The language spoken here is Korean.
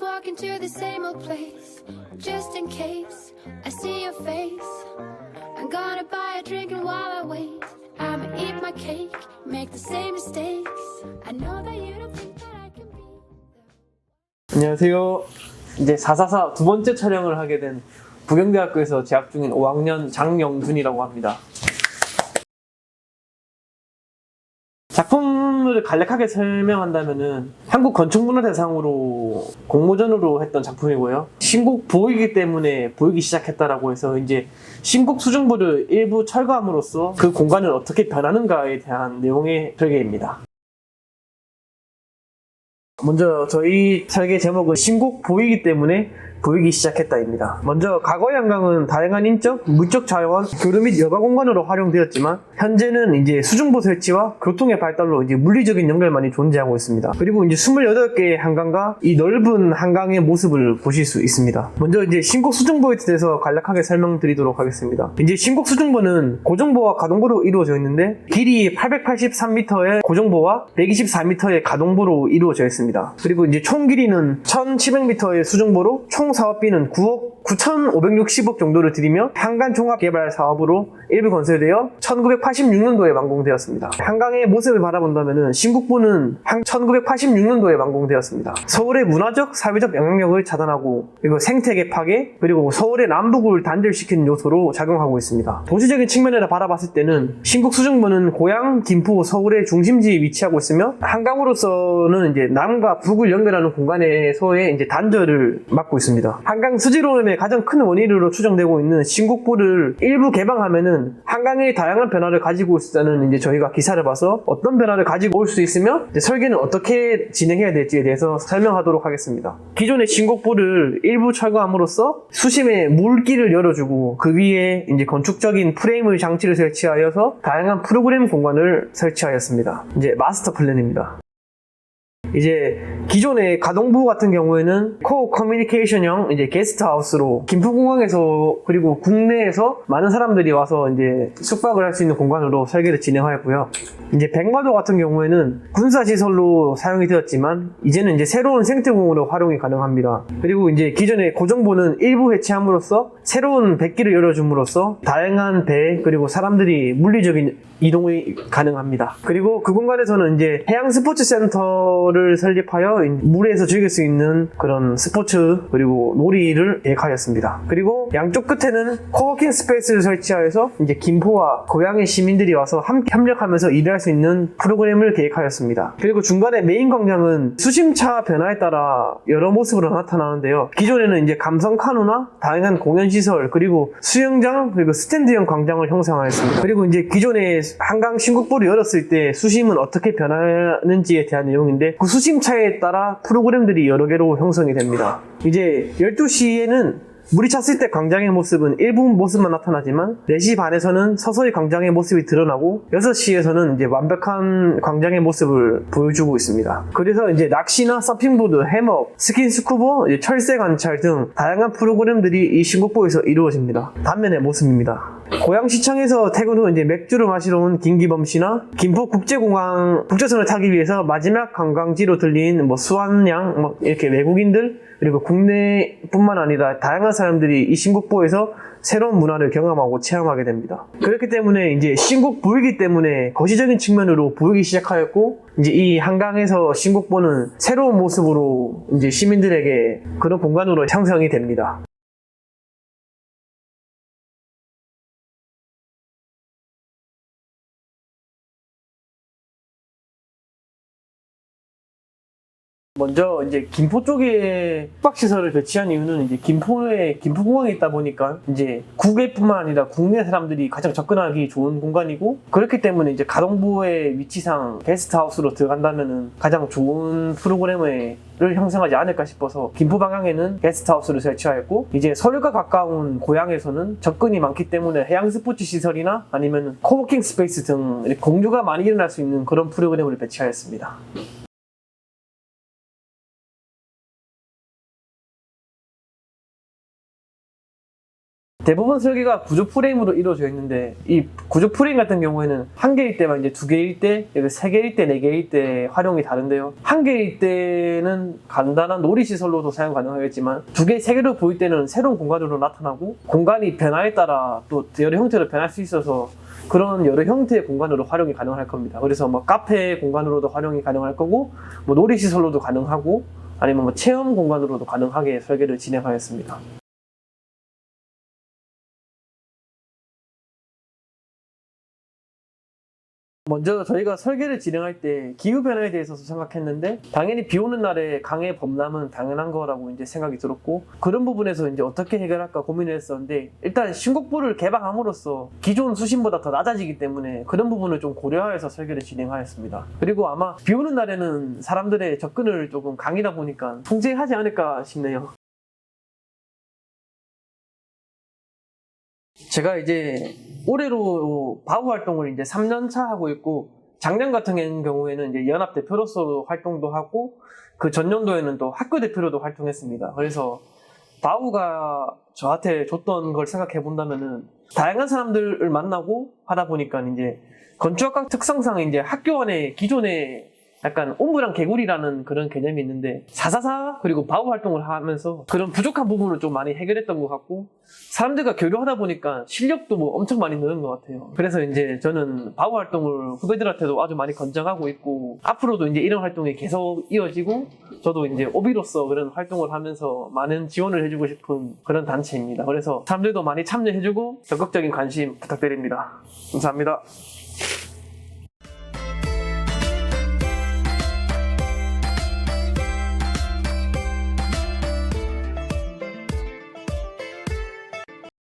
walking to the same old place, just in case I see your face. I'm gonna buy a drink and while I wait, I'ma eat my cake, make the same mistakes. I know that you don't think that I can be. 안녕하세요. 이제 444 두 번째 촬영을 하게 된 부경대학교에서 재학 중인 5학년 장영준이라고 합니다. 작품을 간략하게 설명한다면은 한국 건축문화대상으로 공모전으로 했던 작품이고요. 신곡 보이기 때문에 보이기 시작했다라고 해서 이제 신곡 수중부를 일부 철거함으로써 그 공간을 어떻게 변하는가에 대한 내용의 설계입니다. 먼저 저희 설계 제목은 신곡 보이기 때문에 보이기 시작했다입니다. 먼저 과거의 한강은 다양한 인적, 물적 자원, 교류 및 여가 공간으로 활용되었지만 현재는 이제 수중보 설치와 교통의 발달로 이제 물리적인 연결만이 존재하고 있습니다. 그리고 이제 28개의 한강과 이 넓은 한강의 모습을 보실 수 있습니다. 먼저 이제 신곡 수중보에 대해서 간략하게 설명드리도록 하겠습니다. 이제 신곡 수중보는 고정보와 가동보로 이루어져 있는데 길이 883m의 고정보와 124m의 가동보로 이루어져 있습니다. 그리고 이제 총 길이는 1700m의 수중보로 총 사업비는 9억 9,560억 정도를 들이며 한강 종합개발 사업으로 일부 건설되어 1986년도에 완공되었습니다. 한강의 모습을 바라본다면 신곡보는 1986년도에 완공되었습니다. 서울의 문화적, 사회적 영향력을 차단하고 그리고 생태계 파괴, 그리고 서울의 남북을 단절시키는 요소로 작용하고 있습니다. 도시적인 측면에서 바라봤을 때는 신곡 수중보는 고양, 김포, 서울의 중심지에 위치하고 있으며 한강으로서는 이제 남과 북을 연결하는 공간에서의 이제 단절을 맡고 있습니다. 한강 수질오름의 가장 큰 원인으로 추정되고 있는 신곡보를 일부 개방하면은 한강의 다양한 변화를 가지고 있다는 이제 저희가 기사를 봐서 어떤 변화를 가지고 올 수 있으며 이제 설계는 어떻게 진행해야 될지에 대해서 설명하도록 하겠습니다. 기존의 신곡보를 일부 철거함으로써 수심에 물길을 열어주고 그 위에 이제 건축적인 프레임을 장치를 설치하여서 다양한 프로그램 공간을 설치하였습니다. 이제 마스터 플랜입니다. 이제 기존의 가동부 같은 경우에는 코어 커뮤니케이션형 이제 게스트하우스로 김포공항에서 그리고 국내에서 많은 사람들이 와서 이제 숙박을 할 수 있는 공간으로 설계를 진행하였고요. 이제 백마도 같은 경우에는 군사시설로 사용이 되었지만 이제는 이제 새로운 생태공으로 활용이 가능합니다. 그리고 이제 기존의 고정보는 일부 해체함으로써 새로운 백기를 열어줌으로써 다양한 배 그리고 사람들이 물리적인 이동이 가능합니다. 그리고 그 공간에서는 이제 해양 스포츠 센터를 설립하여 물에서 즐길 수 있는 그런 스포츠 그리고 놀이를 계획하였습니다. 그리고 양쪽 끝에는 코워킹 스페이스를 설치하여서 이제 김포와 고향의 시민들이 와서 함께 협력하면서 일할 수 있는 프로그램을 계획하였습니다. 그리고 중간에 메인 광장은 수심차 변화에 따라 여러 모습으로 나타나는데요. 기존에는 이제 감성 카누나 다양한 공연 시설 그리고 수영장 그리고 스탠드형 광장을 형성하였습니다. 그리고 이제 기존에 한강 신곡보를 열었을 때 수심은 어떻게 변하는지에 대한 내용인데 그 수심차에 따라 프로그램들이 여러 개로 형성이 됩니다. 이제 12시에는 물이 찼을 때 광장의 모습은 일부분 모습만 나타나지만 4시 반에서는 서서히 광장의 모습이 드러나고 6시에서는 이제 완벽한 광장의 모습을 보여주고 있습니다. 그래서 이제 낚시나 서핑보드, 해먹, 스킨스쿠버, 철새 관찰 등 다양한 프로그램들이 이 신곡보에서 이루어집니다. 단면의 모습입니다. 고양시청에서 퇴근 후 이제 맥주를 마시러 온 김기범 씨나 김포국제공항 국제선을 타기 위해서 마지막 관광지로 들린 수완양 이렇게 외국인들 그리고 국내뿐만 아니라 다양한 사람들이 이 신곡보에서 새로운 문화를 경험하고 체험하게 됩니다. 그렇기 때문에 이제 신곡 보이기 때문에 거시적인 측면으로 보이기 시작하였고 이제 이 한강에서 신곡보는 새로운 모습으로 이제 시민들에게 그런 공간으로 형성이 됩니다. 먼저 이제 김포 쪽에 숙박시설을 배치한 이유는 이제 김포에 김포공항에 있다 보니까 이제 국외뿐만 아니라 국내 사람들이 가장 접근하기 좋은 공간이고 그렇기 때문에 이제 가동보의 위치상 게스트하우스로 들어간다면은 가장 좋은 프로그램을 형성하지 않을까 싶어서 김포 방향에는 게스트하우스를 설치하였고 이제 서울과 가까운 고향에서는 접근이 많기 때문에 해양 스포츠 시설이나 아니면 코워킹 스페이스 등 공유가 많이 일어날 수 있는 그런 프로그램을 배치하였습니다. 대부분 설계가 구조 프레임으로 이루어져 있는데 이 구조 프레임 같은 경우에는 한 개일 때만 이제 두 개일 때, 세 개일 때, 네 개일 때 활용이 다른데요. 한 개일 때는 간단한 놀이 시설로도 사용 가능하겠지만 두 개, 세 개로 보일 때는 새로운 공간으로 나타나고 공간이 변화에 따라 또 여러 형태로 변할 수 있어서 그런 여러 형태의 공간으로 활용이 가능할 겁니다. 그래서 뭐 카페 공간으로도 활용이 가능할 거고 뭐 놀이 시설로도 가능하고 아니면 뭐 체험 공간으로도 가능하게 설계를 진행하였습니다. 먼저 저희가 설계를 진행할 때 기후변화에 대해서 생각했는데 당연히 비 오는 날에 강의 범람은 당연한 거라고 이제 생각이 들었고 그런 부분에서 이제 어떻게 해결할까 고민을 했었는데 일단 신곡부를 개방함으로써 기존 수신보다 더 낮아지기 때문에 그런 부분을 좀 고려해서 설계를 진행하였습니다. 그리고 아마 비 오는 날에는 사람들의 접근을 조금 강이다 보니까 통제하지 않을까 싶네요. 제가 이제 올해로 바우 활동을 이제 3년차 하고 있고 작년 같은 경우에는 이제 연합 대표로서 활동도 하고 그 전년도에는 또 학교 대표로도 활동했습니다. 그래서 바우가 저한테 줬던 걸 생각해 본다면은 다양한 사람들을 만나고 하다 보니까 이제 건축학과 특성상 이제 학교 안에 기존에 약간 옴브랑 개구리라는 그런 개념이 있는데 444 그리고 바우 활동을 하면서 그런 부족한 부분을 좀 많이 해결했던 것 같고 사람들과 교류하다 보니까 실력도 뭐 엄청 많이 느는 것 같아요. 그래서 이제 저는 바우 활동을 후배들한테도 아주 많이 권장하고 있고 앞으로도 이제 이런 활동이 계속 이어지고 저도 이제 오비로서 그런 활동을 하면서 많은 지원을 해주고 싶은 그런 단체입니다. 그래서 사람들도 많이 참여해주고 적극적인 관심 부탁드립니다. 감사합니다.